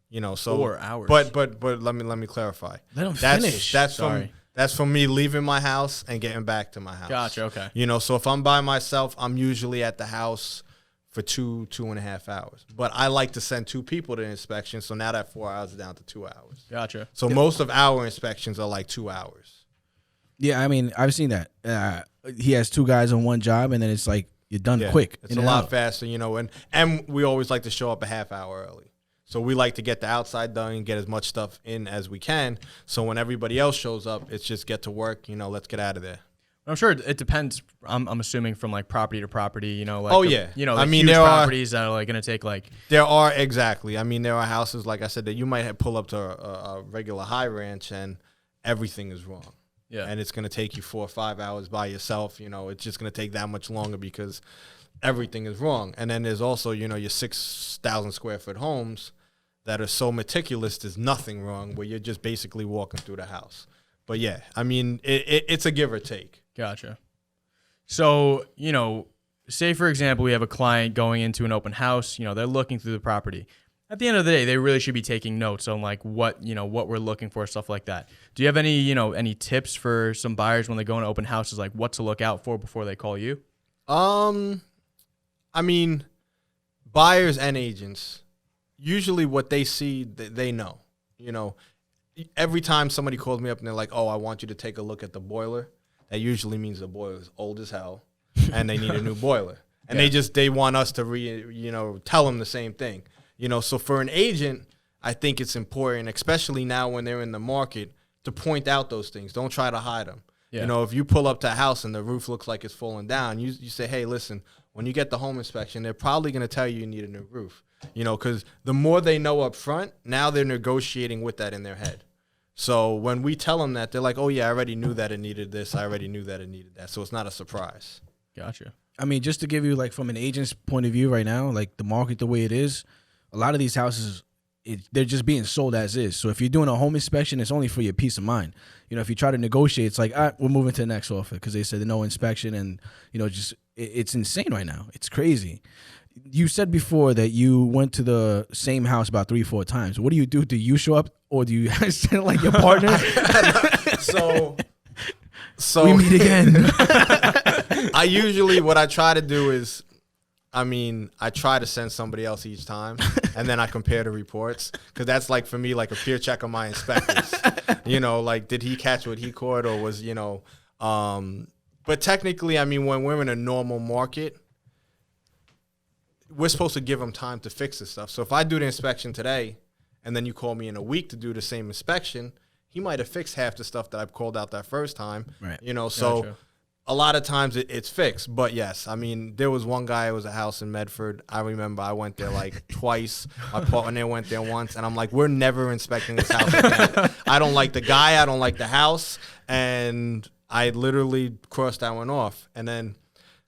You know, so 4 hours. But let me clarify. Let them finish. That's from me leaving my house and getting back to my house. Gotcha. Okay. You know, so if I'm by myself, I'm usually at the house for 2.5 hours. But I like to send 2 people to inspection, so now that 4 hours is down to 2 hours. Gotcha. So most of our inspections are like 2 hours. Yeah, I mean, I've seen that. He has 2 guys on one job, and then it's like you're done quick. It's a lot faster, you know, and we always like to show up a half hour early. So we like to get the outside done and get as much stuff in as we can. So when everybody else shows up, it's just get to work, you know, let's get out of there. I'm sure it depends. I'm assuming from like property to property, you know, like you know, I mean, huge there properties that are like going to take like there are exactly. I mean, there are houses like I said that you might pull up to a regular high ranch and everything is wrong. Yeah. And it's going to take you 4 or 5 hours by yourself. You know, it's just going to take that much longer because everything is wrong. And then there's also, you know, your 6,000 square foot homes that are so meticulous, there's nothing wrong, where you're just basically walking through the house. But yeah, I mean, it's a give or take. Gotcha. So, you know, say for example, we have a client going into an open house, you know, they're looking through the property. At the end of the day, they really should be taking notes on like what we're looking for, stuff like that. Do you have any tips for some buyers when they go into open houses, like what to look out for before they call you? I mean, buyers and agents, usually what they see, they know. You know, every time somebody calls me up and they're like, oh, I want you to take a look at the boiler, that usually means the boiler is old as hell and they need a new boiler. And they want us to tell them the same thing. You know, so for an agent, I think it's important, especially now when they're in the market, to point out those things. Don't try to hide them. Yeah. You know, if you pull up to a house and the roof looks like it's falling down, you say, hey, listen, when you get the home inspection, they're probably going to tell you need a new roof. You know, because the more they know up front, now they're negotiating with that in their head. So when we tell them that, they're like, oh, yeah, I already knew that it needed this. I already knew that it needed that. So it's not a surprise. Gotcha. I mean, just to give you, like, from an agent's point of view right now, like the market the way it is, a lot of these houses, they're just being sold as is. So if you're doing a home inspection, it's only for your peace of mind. You know, if you try to negotiate, it's like, all right, we're moving to the next offer because they said no inspection, and, you know, just it's insane right now. It's crazy. You said before that you went to the same house about 3-4 times. What do you do? Do you show up, or do you send like your partner? So we meet again. I usually, what I try to do is, I try to send somebody else each time, and then I compare the reports, because that's like, for me, like a peer check on my inspectors. You know, like, did he catch what he caught, or was, you know, but technically, I mean, when we're in a normal market, we're supposed to give them time to fix this stuff. So if I do the inspection today, and then you call me in a week to do the same inspection, he might have fixed half the stuff that I've called out that first time. Right. You know, so gotcha. A lot of times it's fixed. But yes, I mean, there was one guy, it was a house in Medford. I remember I went there like twice. My partner went there once, and I'm like, we're never inspecting this house again. I don't like the guy. I don't like the house. And I literally crossed that one off. And then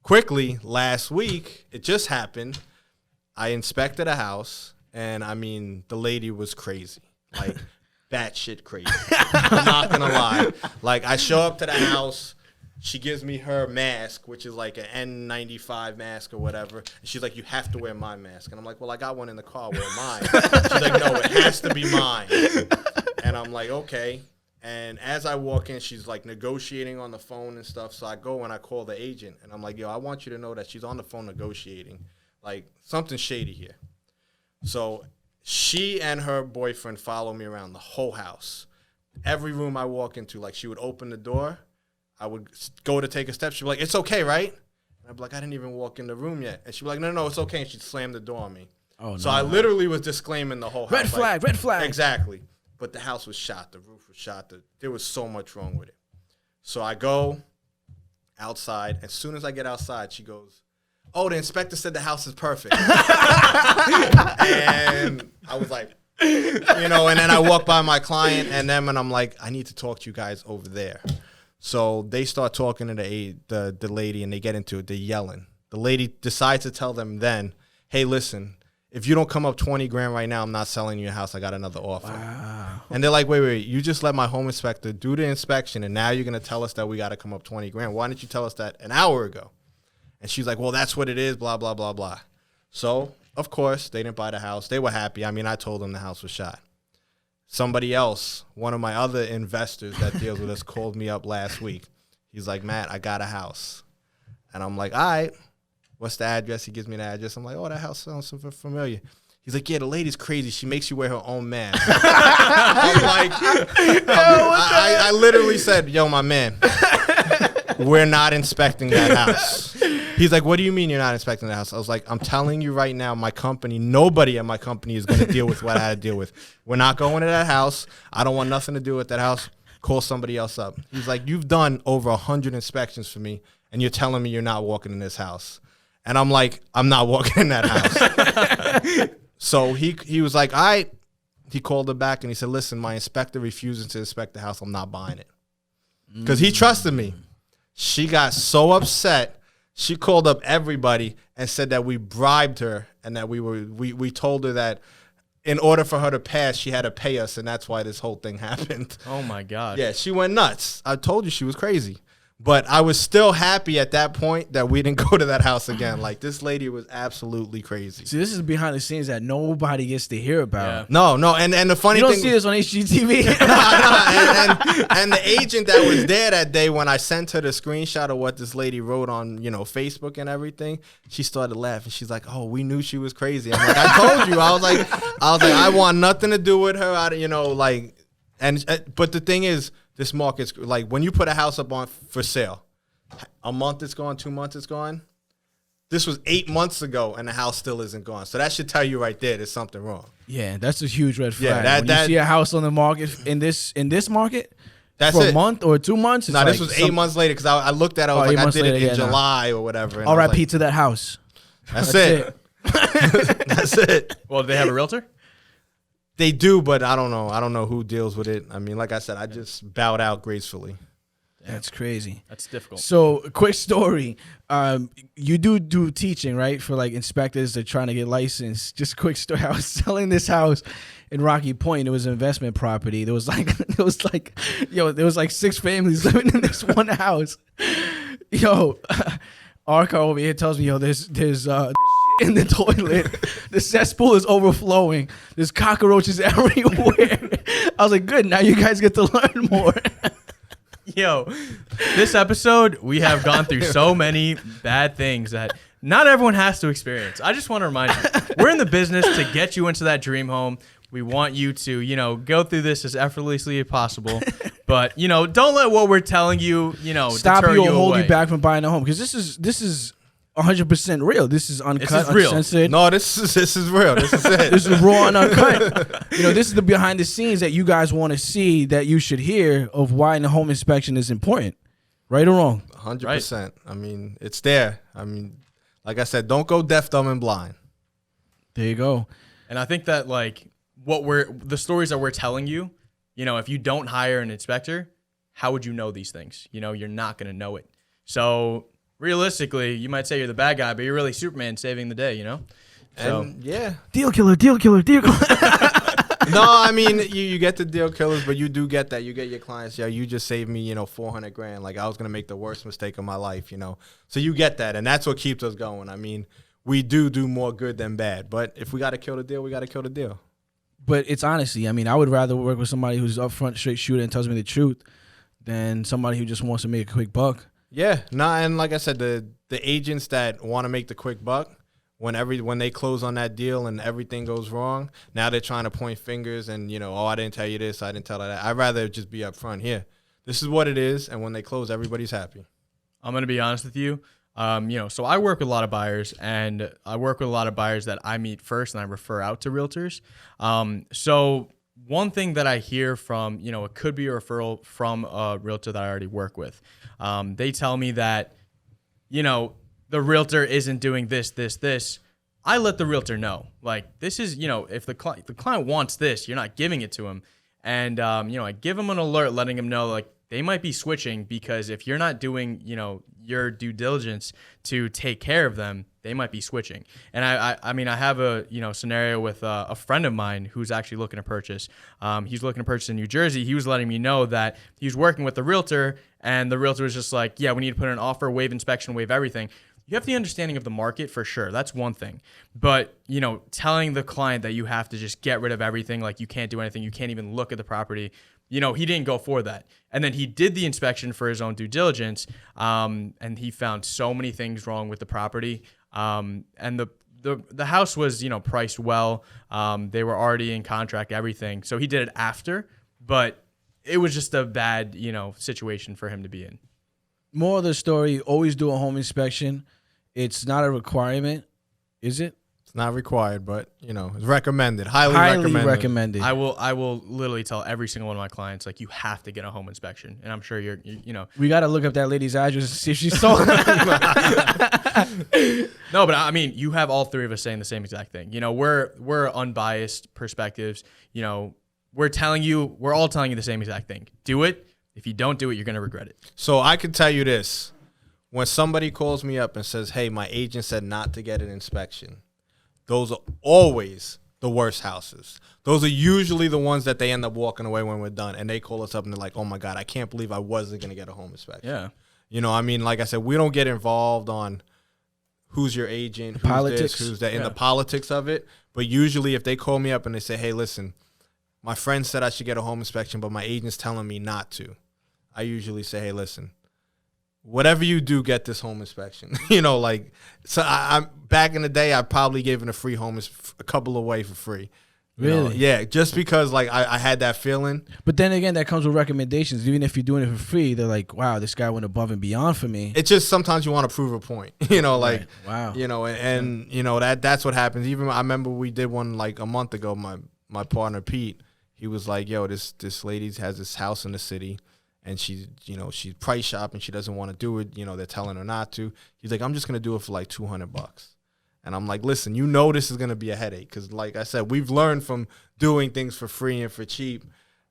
quickly, last week, it just happened. I inspected a house, and I mean, the lady was crazy, like batshit crazy. I'm not gonna lie. Like, I show up to the house, she gives me her mask, which is like an N95 mask or whatever, and she's like, "You have to wear my mask." And I'm like, "Well, I got one in the car. Wear mine." She's like, "No, it has to be mine." And I'm like, "Okay." And as I walk in, she's like negotiating on the phone and stuff. So I go and I call the agent, and I'm like, "Yo, I want you to know that she's on the phone negotiating. Like, something shady here." So she and her boyfriend follow me around the whole house. Every room I walk into, like, she would open the door. I would go to take a step. She'd be like, "It's okay, right?" And I'd be like, "I didn't even walk in the room yet." And she'd be like, No, it's okay." And she'd slam the door on me. Oh, no. So I literally was disclaiming the whole house. Red flag, red flag. Exactly. But the house was shot. The roof was shot. There was so much wrong with it. So I go outside. As soon as I get outside, she goes, "Oh, the inspector said the house is perfect." And I was like, You know, and then I walk by my client and them, and I'm like, I need to talk to you guys over there. So they start talking to the lady, and they get into it. They're yelling. The lady decides to tell them then, hey, listen, if you don't come up 20 grand right now, I'm not selling you your house. I got another offer. Wow. And they're like, wait, you just let my home inspector do the inspection, and now you're going to tell us that we got to come up 20 grand. Why didn't you tell us that an hour ago? And she's like, well, that's what it is, blah, blah, blah, blah. So, of course, they didn't buy the house. They were happy. I mean, I told them the house was shot. Somebody else, one of my other investors that deals with us, called me up last week. He's like, Matt, I got a house. And I'm like, all right. What's the address? He gives me the address. I'm like, oh, that house sounds so familiar. He's like, yeah, the lady's crazy. She makes you wear her own mask. I'm like, I literally said, yo, my man, we're not inspecting that house. He's like, what do you mean you're not inspecting the house? I was like, I'm telling you right now, my company, nobody at my company is going to deal with what I had to deal with. We're not going to that house. I don't want nothing to do with that house. Call somebody else up. He's like, you've done over 100 inspections for me, and you're telling me you're not walking in this house. And I'm like, I'm not walking in that house. So he was like, all right. He called her back and he said, listen, my inspector refuses to inspect the house. I'm not buying it. Because he trusted me. She got so upset. She called up everybody and said that we bribed her and that we told her that in order for her to pass, she had to pay us. And that's why this whole thing happened. Oh, my God. Yeah, she went nuts. I told you she was crazy. But I was still happy at that point that we didn't go to that house again. Like, this lady was absolutely crazy. See, this is behind the scenes that nobody gets to hear about. Yeah. No, and the funny thing, you thing, don't see this on HGTV. and the agent that was there that day, when I sent her the screenshot of what this lady wrote on, Facebook and everything, she started laughing. She's like, "Oh, we knew she was crazy." I'm like, "I told you." I was like, "I want nothing to do with her." But the thing is, this market's like when you put a house up on for sale, a month it's gone, 2 months it's gone. This was 8 months ago, and the house still isn't gone. So that should tell you right there there's something wrong. Yeah, that's a huge red flag. Yeah, when you see a house on the market in this market, that's for it. a month or 2 months. No, this was 8 months later because I looked at it. I was like, I did it in July or whatever. R.I.P. to that house. That's it. That's it. Well, do they have a realtor? They do, but I don't know. I don't know who deals with it. I mean, like I said, I just bowed out gracefully. That's crazy. That's difficult. So, quick story. You do teaching, right? For like inspectors that are trying to get licensed. Just quick story. I was selling this house in Rocky Point. It was an investment property. There was like 6 families living in this one house. Our car over here tells me, there's in the toilet. The cesspool is overflowing. There's cockroaches everywhere. I was like, good. Now you guys get to learn more. Yo, this episode, we have gone through so many bad things that not everyone has to experience. I just want to remind you, we're in the business to get you into that dream home. We want you to, go through this as effortlessly as possible. But, don't let what we're telling you, stop deter you or you hold away. you back from buying a home. Because this is 100% real. This is uncut, uncensored. No, this is real. This is it. This is raw and uncut. This is the behind the scenes that you guys want to see, that you should hear, of why the home inspection is important. Right or wrong? 100%. I mean, it's there. I mean, like I said, don't go deaf, dumb, and blind. There you go. And I think that the stories that we're telling you, if you don't hire an inspector, how would you know these things? You're not going to know it. So realistically, you might say you're the bad guy, but you're really Superman saving the day, So, and yeah. Deal killer. No, I mean, you get the deal killers, but you do get that. You get your clients, you just saved me, 400 grand. Like, I was going to make the worst mistake of my life, So you get that, and that's what keeps us going. I mean, we do more good than bad. But if we got to kill the deal, we got to kill the deal. But it's honesty. I mean, I would rather work with somebody who's upfront, straight shooter, and tells me the truth than somebody who just wants to make a quick buck. Yeah, and like I said, the agents that want to make the quick buck, when they close on that deal and everything goes wrong, now they're trying to point fingers and, I didn't tell you this, I didn't tell her that. I'd rather just be up front here. This is what it is, and when they close, everybody's happy. I'm going to be honest with you. So I work with a lot of buyers, and I work with a lot of buyers that I meet first and I refer out to realtors. So one thing that I hear from, it could be a referral from a realtor that I already work with. They tell me that, the realtor isn't doing this, I let the realtor know, like, this is, if the client wants this, you're not giving it to him. And, I give them an alert, letting them know, like, they might be switching, because if you're not doing, your due diligence to take care of them, they might be switching. And I have a, scenario with a friend of mine who's actually looking to purchase. He's looking to purchase in New Jersey. He was letting me know that he was working with the realtor, and the realtor was just like, yeah, we need to put in an offer, waive inspection, waive everything. You have the understanding of the market for sure. That's one thing. But, telling the client that you have to just get rid of everything, like you can't do anything, you can't even look at the property, he didn't go for that. And then he did the inspection for his own due diligence, and he found so many things wrong with the property. And the house was, priced well. They were already in contract, everything. So he did it after, but it was just a bad, situation for him to be in. More of the story, always do a home inspection. It's not a requirement, is it? It's not required, but it's recommended. Highly recommended. I will literally tell every single one of my clients, like, you have to get a home inspection. And I'm sure we got to look up that lady's address and see if she's sold. No, but I mean, you have all three of us saying the same exact thing. We're unbiased perspectives. We're all telling you the same exact thing. Do it. If you don't do it, you're going to regret it. So I can tell you this. When somebody calls me up and says, hey, my agent said not to get an inspection, those are always the worst houses. Those are usually the ones that they end up walking away when we're done. And they call us up and they're like, oh, my God, I can't believe I wasn't going to get a home inspection. Yeah. Like I said, we don't get involved on who's your agent, who's politics. this, who's that, in the politics of it. But usually if they call me up and they say, hey, listen, my friend said I should get a home inspection, but my agent's telling me not to, I usually say, hey, listen, whatever you do, get this home inspection. So I'm back in the day, I probably given a free home, a couple away for free. Really? Yeah, just because I had that feeling. But then again, that comes with recommendations. Even if you're doing it for free, they're like, wow, this guy went above and beyond for me. It's just sometimes you want to prove a point, Right. Wow. That's what happens. Even I remember we did one like a month ago, my partner, Pete, he was like, yo, this lady has this house in the city. And she's price shopping. She doesn't want to do it. They're telling her not to. He's like, I'm just going to do it for like $200. And I'm like, listen, this is going to be a headache. Because like I said, we've learned from doing things for free and for cheap.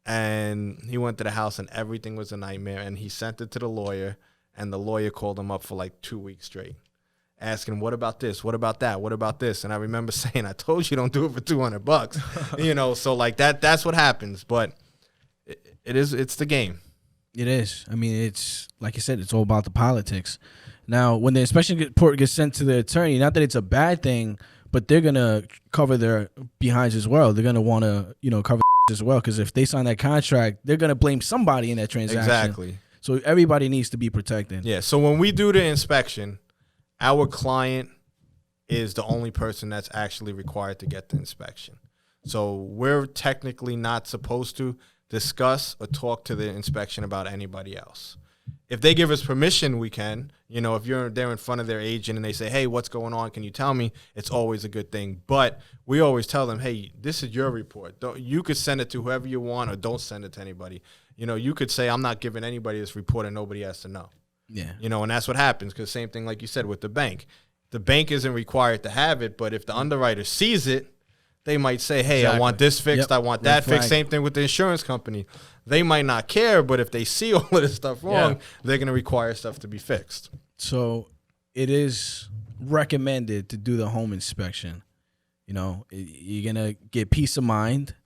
And he went to the house and everything was a nightmare. And he sent it to the lawyer. And the lawyer called him up for like 2 weeks straight, asking, what about this? What about that? What about this? And I remember saying, I told you don't do it for $200. So like that's what happens. But it's the game. It is. I mean, it's like you said, it's all about the politics. Now, when the inspection report gets sent to the attorney, not that it's a bad thing, but they're going to cover their behinds as well. They're going to want to, cover as well, because if they sign that contract, they're going to blame somebody in that transaction. Exactly. So everybody needs to be protected. Yeah. So when we do the inspection, our client is the only person that's actually required to get the inspection. So we're technically not supposed to discuss or talk to the inspection about anybody else. If they give us permission, we can. If you're there in front of their agent and they say, hey, what's going on? Can you tell me? It's always a good thing. But we always tell them, hey, this is your report. You could send it to whoever you want or don't send it to anybody. You could say, I'm not giving anybody this report and nobody has to know. Yeah. And that's what happens, because same thing like you said with the bank. The bank isn't required to have it, but if the underwriter sees it, they might say, hey, exactly. I want this fixed. Yep. I want that fixed. Same thing with the insurance company. They might not care, but if they see all of this stuff wrong, they're going to require stuff to be fixed. So it is recommended to do the home inspection. You're going to get peace of mind.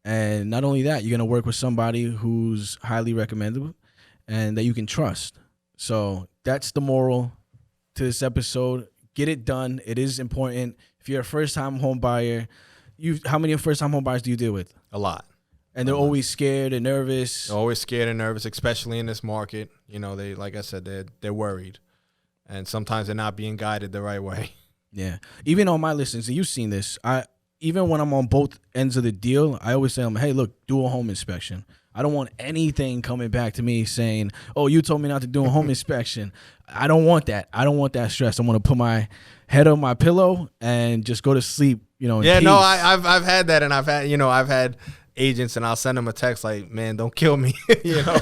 And not only that, you're going to work with somebody who's highly recommendable and that you can trust. So that's the moral to this episode. Get it done. It is important. If you're a first-time home buyer, how many first-time home buyers do you deal with? A lot. And they're always scared and nervous. They're always scared and nervous, especially in this market. They, like I said, they're worried. And sometimes they're not being guided the right way. Yeah. Even on my listings, and you've seen this, even when I'm on both ends of the deal, I always say, hey, look, do a home inspection. I don't want anything coming back to me saying, oh, you told me not to do a home inspection. I don't want that. I don't want that stress. I want to put my head on my pillow and just go to sleep, in peace. No, I've had that, and I've had agents and I'll send them a text like, man, don't kill me. You know,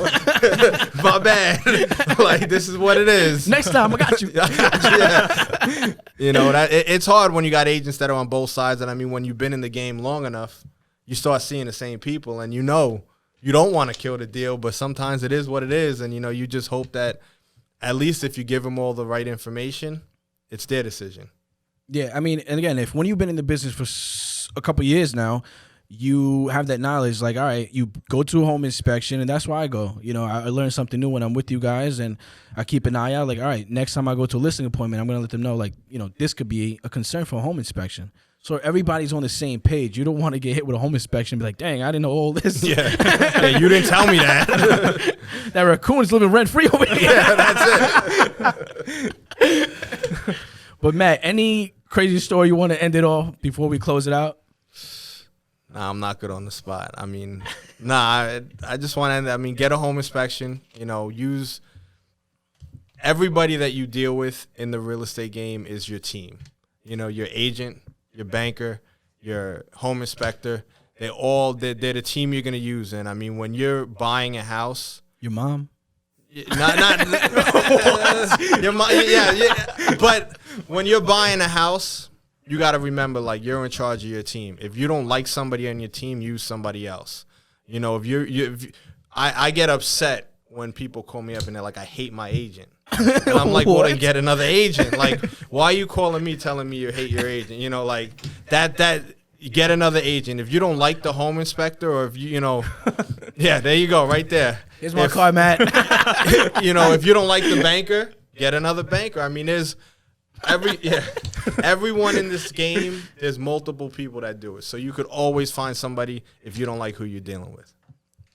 my bad. Like, this is what it is. Next time, I got you. Yeah. You know, it's hard when you got agents that are on both sides. And I mean, when you've been in the game long enough, you start seeing the same people and you know you don't want to kill the deal, but sometimes it is what it is. And, you know, you just hope that at least if you give them all the right information, it's their decision. Yeah, I mean, and again, when you've been in the business for a couple years now, you have that knowledge. Like, all right, you go to a home inspection, and that's why I go. You know, I learn something new when I'm with you guys, and I keep an eye out. Like, all right, next time I go to a listing appointment, I'm going to let them know, like, you know, this could be a concern for a home inspection. So everybody's on the same page. You don't want to get hit with a home inspection and be like, dang, I didn't know all this. Yeah, hey, you didn't tell me that. That raccoon is living rent-free over here. Yeah, that's it. But, Matt, any crazy story you want to end it off before we close it out? Nah, I'm not good on the spot. I mean, I just want to, get a home inspection. You know, use everybody that you deal with in the real estate game is your team. You know, your agent, your banker, your home inspector. They're the team you're going to use. And, I mean, when you're buying a house. Your mom? Not your mom, yeah. But when you're buying a house, you got to remember, like, you're in charge of your team. If you don't like somebody on your team, use somebody else. You know, I get upset when people call me up and they're like, I hate my agent. And I'm like, well, then get another agent. Like, why are you calling me telling me you hate your agent? You know, like, get another agent. If you don't like the home inspector, or if you know, yeah, there you go, right there. Here's my car, Matt. You know, if you don't like the banker, get another banker. I mean, there's everyone in this game, there's multiple people that do it. So you could always find somebody if you don't like who you're dealing with.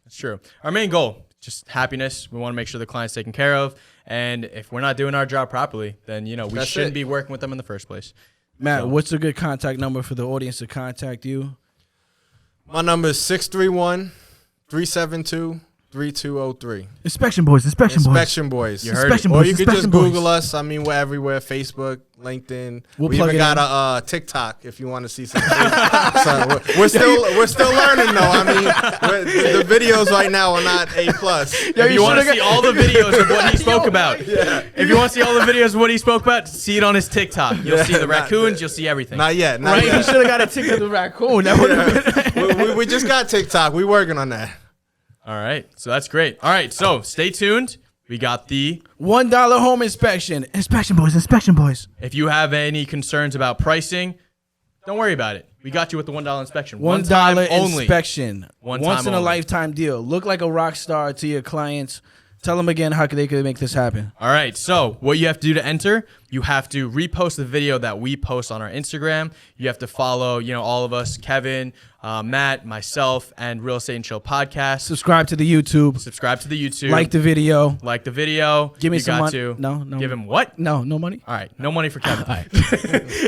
That's true. Our main goal, just happiness. We want to make sure the client's taken care of. And if we're not doing our job properly, then, you know, we shouldn't be working with them in the first place. Matt, what's a good contact number for the audience to contact you? My number is 631-372-3203. Inspection Boys. You heard it. Or you could just Google us. I mean, we're everywhere. Facebook, LinkedIn. We even got a TikTok if you want to see some. So we're still learning though. I mean, the videos right now are not A+. If you want to see all the videos of what he spoke about, if you want to see all the videos of what he spoke about, see it on his TikTok. You'll see the raccoons. You'll see everything. Not yet. Right? You should have got a TikTok of the raccoon. That would have been. We just got TikTok. We're working on that. All right. So that's great. All right. So stay tuned. We got the $1 home inspection. Inspection Boys. If you have any concerns about pricing, don't worry about it. We got you with the $1 inspection. $1 inspection. Once in a only. lifetime deal. Look like a rock star to your clients. Tell them again how they could make this happen. All right. So what you have to do to enter, you have to repost the video that we post on our Instagram. You have to follow, you know, all of us, Kevin, Matt, myself, and Real Estate and Chill podcast. Subscribe to the YouTube. Like the video. Give me some money. No. Give him what? No money. All right. No money for Kevin. All right.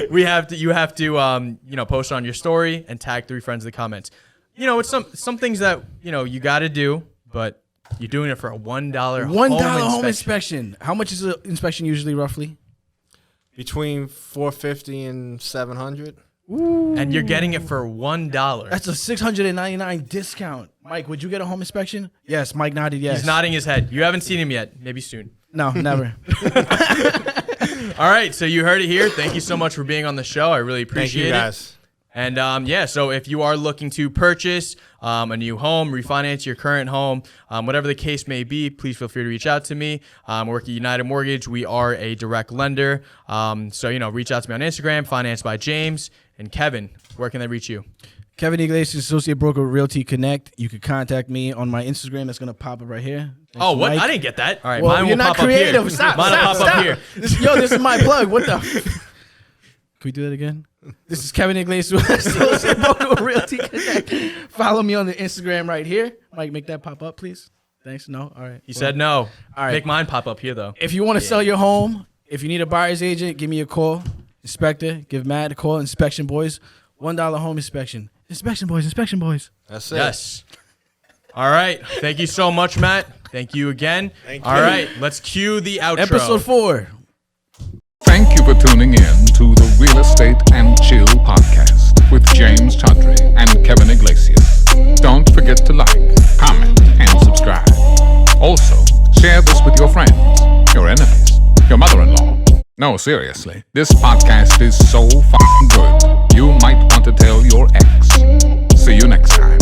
You have to post it on your story and tag 3 friends in the comments. You know, it's some things that, you know, you got to do, but you're doing it for a $1 home inspection. How much is an inspection usually, roughly? Between $450 and $700. Ooh. And you're getting it for $1. That's a $699 discount. Mike, would you get a home inspection? Yes, Mike nodded yes. He's nodding his head. You haven't seen him yet. Maybe soon. No, never. All right, so you heard it here. Thank you so much for being on the show. I really appreciate it. Thank you, guys. And so if you are looking to purchase a new home, refinance your current home, whatever the case may be, please feel free to reach out to me. I work at United Mortgage. We are a direct lender. So, you know, reach out to me on Instagram, Financed by James. And Kevin, where can they reach you? Kevin Iglesias, Associate Broker with Realty Connect. You can contact me on my Instagram. That's going to pop up right here. Thanks, oh, what? Mike. I didn't get that. All right, well, mine you're will not pop creative. up here. Stop, Mine will pop up here. This is my plug. What the? Can we do that again? This is Kevin Iglesias, Associate Broker with Realty Connect. Follow me on the Instagram right here. Mike, make that pop up, please. Thanks. No? All right. He said no. All right. Make mine pop up here, though. If you want to sell your home, if you need a buyer's agent, give me a call. Inspector, give Matt a call. Inspection Boys. $1 home inspection. Inspection Boys. That's it. Yes. All right. Thank you so much, Matt. Thank you again. Thank you. All right. Let's cue the outro. Episode 4. Thank you for tuning in to the Real Estate and Chill podcast with James Chaudhry and Kevin Iglesias. Don't forget to like, comment, and subscribe. Also, share this with your friends, your enemies, your mother-in-law. No, seriously, this podcast is so fucking good. You might want to tell your ex. See you next time.